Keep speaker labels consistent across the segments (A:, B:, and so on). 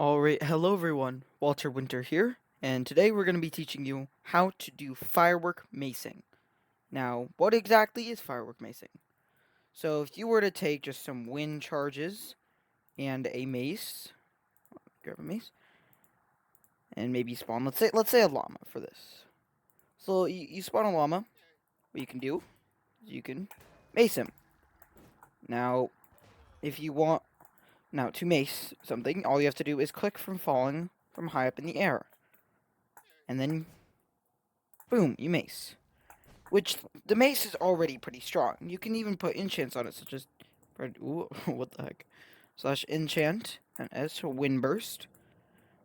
A: Alright, hello everyone, Walter Winter here, and today we're going to be teaching you how to do firework macing. Now, what exactly is firework macing? So if you were to take just some wind charges and a mace, grab a mace, and maybe spawn, let's say a llama for this. So you spawn a llama, what you can do is you can mace him. Now, if you want, to mace something, all you have to do is click from falling from high up in the air. And then, boom, you mace. Which, the mace is already pretty strong. You can even put enchants on it, such as... Ooh, what the heck? Slash enchant, and S, wind burst.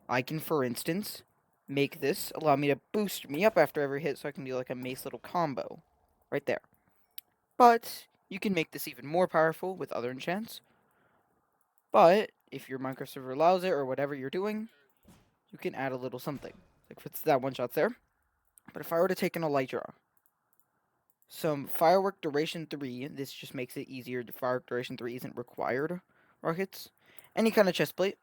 A: I can, for instance, make this allow me to boost me up after every hit, so I can do like a mace little combo. Right there. But, you can make this even more powerful with other enchants. But, if your Minecraft server allows it, or whatever you're doing, you can add a little something. Like, for that one shot's there. But if I were to take an Elytra, some Firework Duration 3. This just makes it easier. The Firework Duration 3 isn't required rockets. Any kind of chestplate.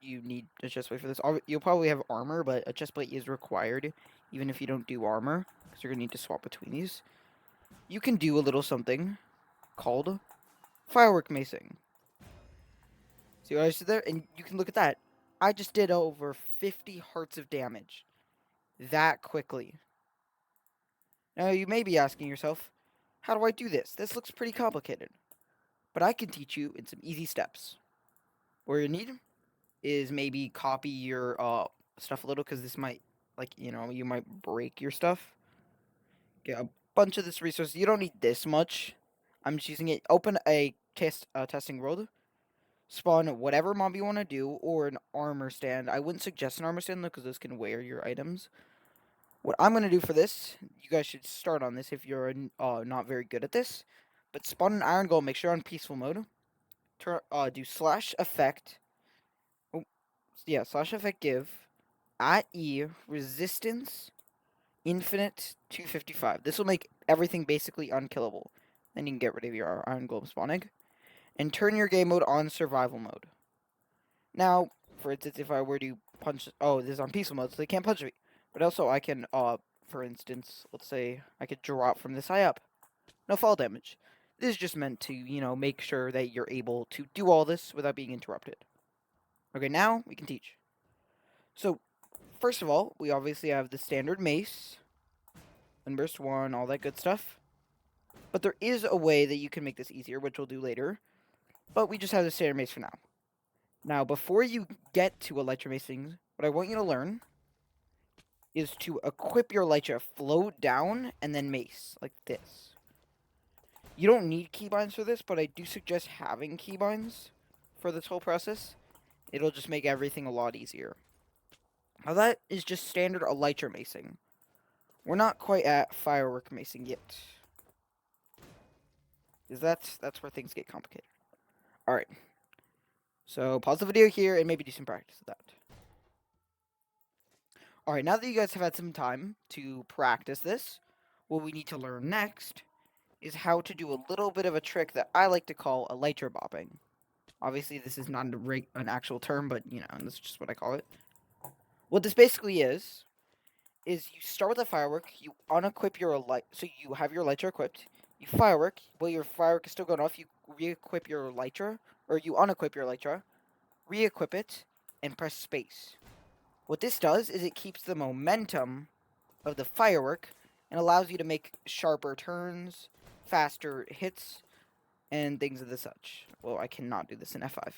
A: You need a chestplate for this. You'll probably have armor, but a chestplate is required, even if you don't do armor, because you're going to need to swap between these. You can do a little something called Firework Macing. See what I did there? And you can look at that. I just did over 50 hearts of damage. That quickly. Now, you may be asking yourself, how do I do this? This looks pretty complicated. But I can teach you in some easy steps. What you need is maybe copy your stuff a little, because this might, you might break your stuff. Get a bunch of this resource. You don't need this much. I'm just using it. Open a testing world. Spawn whatever mob you want to do, or an armor stand. I wouldn't suggest an armor stand though, because those can wear your items. What I'm going to do for this, you guys should start on this if you're not very good at this. But spawn an iron golem. Make sure you're on peaceful mode. Do slash effect. Oh, yeah, slash effect give at E resistance infinite 255. This will make everything basically unkillable. Then you can get rid of your iron golem spawning. And turn your game mode on survival mode. Now, for instance, if I were to punch... Oh, this is on peaceful mode, so they can't punch me. But also, I can, for instance, let's say I could drop from this high up. No fall damage. This is just meant to, make sure that you're able to do all this without being interrupted. Okay, now we can teach. So, first of all, we obviously have the standard mace, Windburst 1, all that good stuff. But there is a way that you can make this easier, which we'll do later. But we just have the standard mace for now. Now, before you get to Elytra macing, what I want you to learn is to equip your Elytra, float down, and then mace, like this. You don't need keybinds for this, but I do suggest having keybinds for this whole process. It'll just make everything a lot easier. Now that is just standard Elytra macing. We're not quite at firework macing yet. Because that's where things get complicated. Alright. So pause the video here and maybe do some practice with that. Alright, now that you guys have had some time to practice this, what we need to learn next is how to do a little bit of a trick that I like to call Elytra bopping. Obviously, this is not an actual term, but, that's just what I call it. What this basically is you start with a firework, you unequip your so you have your Elytra equipped, you firework, while your firework is still going off, you re-equip your Elytra, or you unequip your Elytra, re-equip it, and press space. What this does is it keeps the momentum of the firework and allows you to make sharper turns, faster hits, and things of the such. Well, I cannot do this in F5.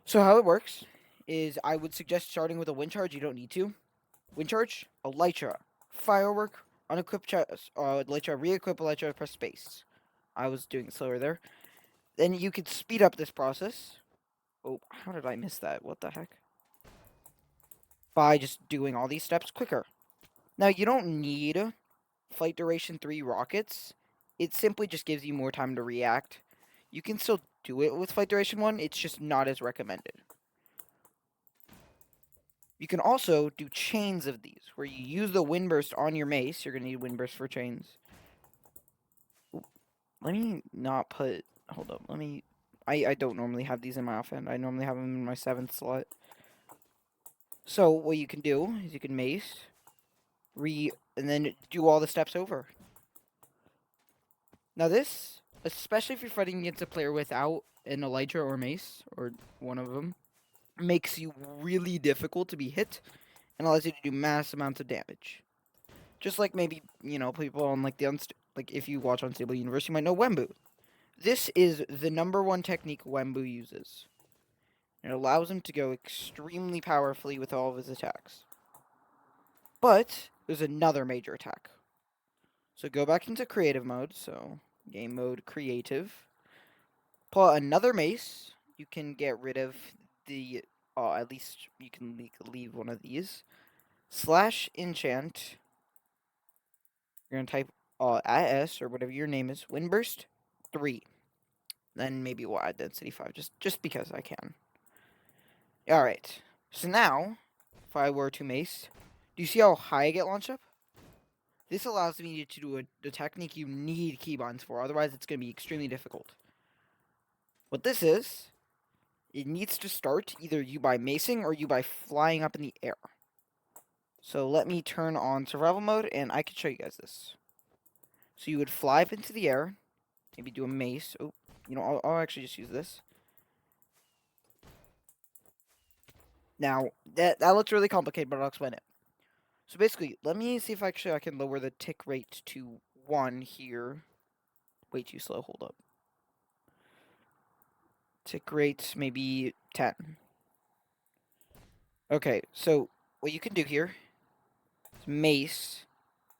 A: So how it works is I would suggest starting with a wind charge. You don't need to. Wind charge, Elytra, firework, unequip Elytra, re-equip Elytra, press space. I was doing it slower there. Then you could speed up this process. Oh, how did I miss that? What the heck? By just doing all these steps quicker. Now, you don't need Flight Duration 3 rockets. It simply just gives you more time to react. You can still do it with Flight Duration 1, it's just not as recommended. You can also do chains of these, where you use the wind burst on your mace. You're going to need wind burst for chains. Ooh, let me not put... Hold up, let me... I don't normally have these in my offhand. I normally have them in my 7th slot. So what you can do is you can mace, and then do all the steps over. Now this, especially if you're fighting against a player without an elytra or mace, or one of them, makes you really difficult to be hit and allows you to do mass amounts of damage. Just like maybe, people on like like if you watch Unstable Universe, you might know WEMMBU. This is the #1 technique WEMMBU uses. It allows him to go extremely powerfully with all of his attacks. But there's another major attack. So go back into creative mode, so game mode creative. Pull out another mace. You can get rid of the, at least you can leave one of these. Slash enchant. You're going to type AS, or whatever your name is, Windburst 3. Then maybe we'll add density 5, just because I can. Alright, so now, if I were to mace, do you see how high I get launched up? This allows me to do a technique you need keybinds for, otherwise it's going to be extremely difficult. What this is, it needs to start either you by macing or you by flying up in the air. So let me turn on survival mode and I can show you guys this. So you would fly up into the air, maybe do a mace. Oh, I'll actually just use this. Now, that looks really complicated, but I'll explain it. So basically, let me see if actually I can lower the tick rate to 1 here. Way too slow, hold up. Tick rate, maybe 10. Okay, so what you can do here is mace,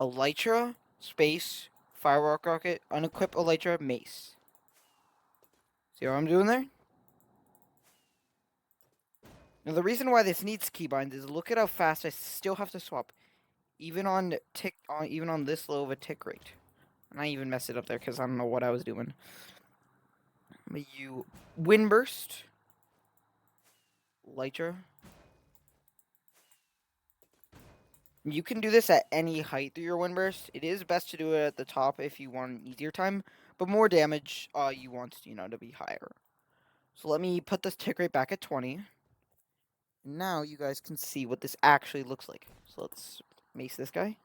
A: elytra, space, firework rocket, unequip elytra, mace. See what I'm doing there? Now the reason why this needs keybinds is look at how fast I still have to swap, even on this low of a tick rate. And I even messed it up there because I don't know what I was doing. But you windburst, elytra. You can do this at any height through your windburst. It is best to do it at the top if you want an easier time, but more damage, you want to be higher. So let me put this tick rate back at 20. Now you guys can see what this actually looks like. So let's mace this guy.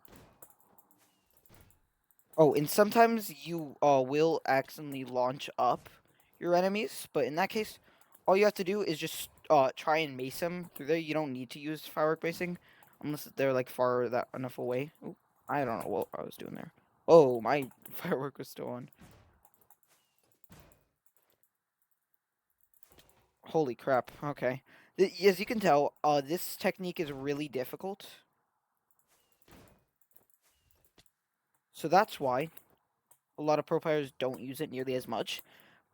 A: Oh, and sometimes you will accidentally launch up your enemies, but in that case, all you have to do is just try and mace them through there. You don't need to use firework macing unless they're like far enough away. Ooh, I don't know what I was doing there. Oh, my firework was still on. Holy crap. Okay. As you can tell, this technique is really difficult. So that's why a lot of pro players don't use it nearly as much.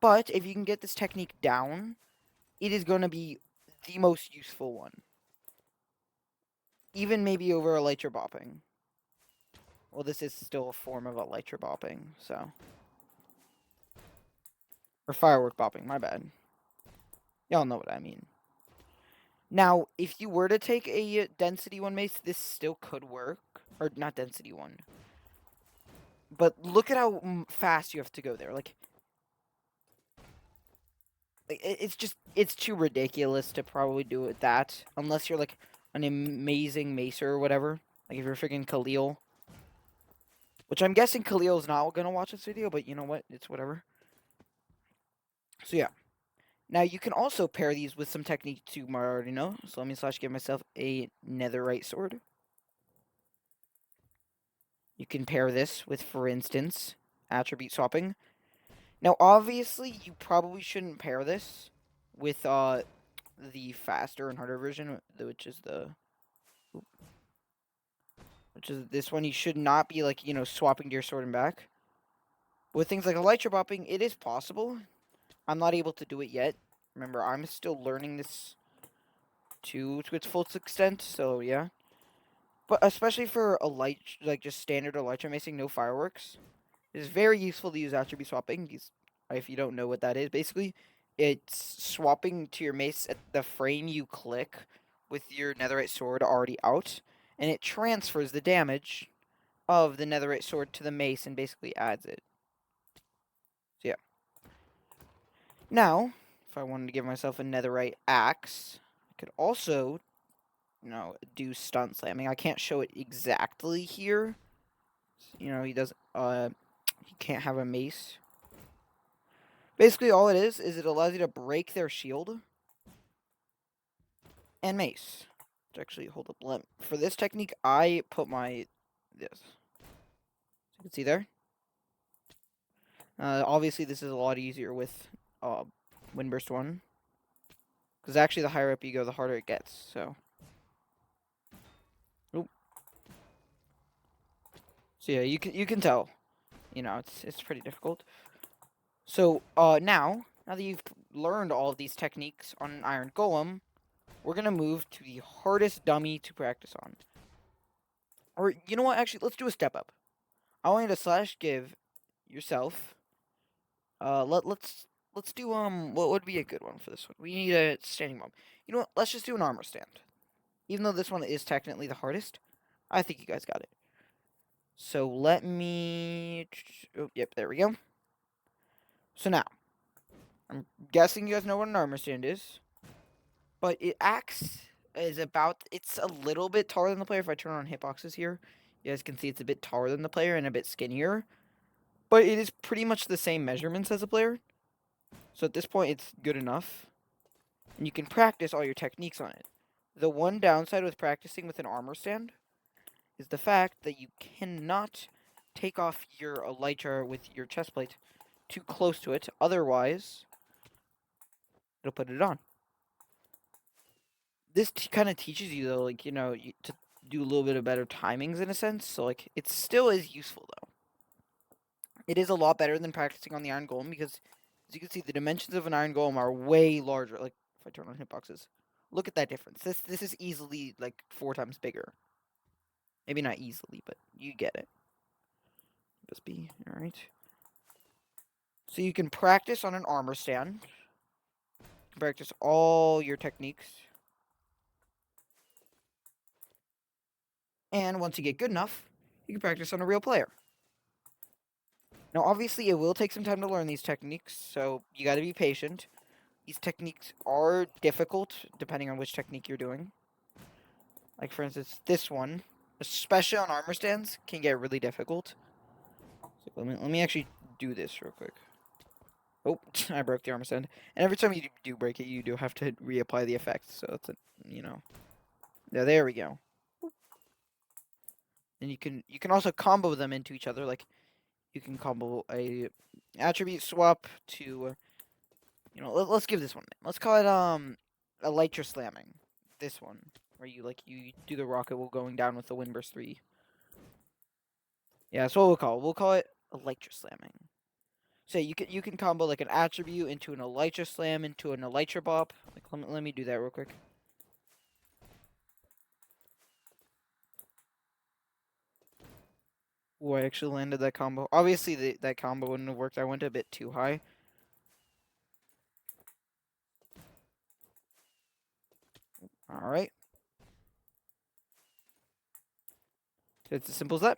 A: But if you can get this technique down, it is going to be the most useful one. Even maybe over elytra bopping. Well, this is still a form of elytra bopping, so. Or firework bopping, my bad. Y'all know what I mean. Now, if you were to take a density 1 mace, this still could work. Or not density 1. But look at how fast you have to go there. It's too ridiculous to probably do it that. Unless you're like an amazing macer or whatever. Like if you're freaking Khalil. Which I'm guessing Khalil's not going to watch this video, but you know what? It's whatever. So yeah. Now you can also pair these with some technique you might already know. So let me give myself a netherite sword. You can pair this with, for instance, attribute swapping. Now obviously you probably shouldn't pair this with the faster and harder version, which is this one. You should not be swapping to your sword and back. With things like elytra bopping, it is possible. I'm not able to do it yet. Remember, I'm still learning this to its full extent, so yeah. But especially for just standard elytra macing, no fireworks, it is very useful to use attribute swapping. If you don't know what that is, basically, it's swapping to your mace at the frame you click with your netherite sword already out, and it transfers the damage of the netherite sword to the mace and basically adds it. So yeah. Now, if I wanted to give myself a netherite axe, I could also, do stun slamming. I can't show it exactly here. He doesn't. He can't have a mace. Basically, all it is it allows you to break their shield and mace. Actually, hold up. For this technique, I put this. You can see there. Obviously, this is a lot easier with Windburst 1. Because actually, the higher up you go, the harder it gets. So, oop. So yeah, you can tell. It's pretty difficult. So now that you've learned all of these techniques on an iron golem, we're gonna move to the hardest dummy to practice on. Or you know what? Actually, let's do a step up. I want you to slash give yourself. Let's do what would be a good one for this one? We need a standing mob. You know what? Let's just do an armor stand. Even though this one is technically the hardest, I think you guys got it. So let me. Oh, yep, there we go. So now, I'm guessing you guys know what an armor stand is, but it acts is about. It's a little bit taller than the player. If I turn on hitboxes here, you guys can see it's a bit taller than the player and a bit skinnier. But it is pretty much the same measurements as a player. So at this point, it's good enough. And you can practice all your techniques on it. The one downside with practicing with an armor stand is the fact that you cannot take off your elytra with your chest plate too close to it. Otherwise, it'll put it on. This kind of teaches you, though, like, to do a little bit of better timings in a sense. So, like, it still is useful, though. It is a lot better than practicing on the Iron Golem because, as you can see, the dimensions of an Iron Golem are way larger. Like, if I turn on hitboxes, look at that difference. This is easily, like, 4 times bigger. Maybe not easily, but you get it. Must be, alright. So you can practice on an armor stand. You can practice all your techniques. And once you get good enough, you can practice on a real player. Now, obviously, it will take some time to learn these techniques, so you gotta be patient. These techniques are difficult, depending on which technique you're doing. Like, for instance, this one, especially on armor stands, can get really difficult. So let me actually do this real quick. Oh, I broke the armor stand. And every time you do break it, you do have to reapply the effect. So it's Yeah, there we go. And you can also combo them into each other. Like, you can combo a attribute swap to, let's give this one a name. Let's call it elytra slamming. This one, where you do the rocket while going down with the Windburst 3. Yeah, that's what we'll call it. We'll call it elytra slamming. So you can combo like an attribute into an elytra slam into an elytra bop. Like, let me do that real quick. Ooh, I actually landed that combo. Obviously, that combo wouldn't have worked. I went a bit too high. All right. It's as simple as that.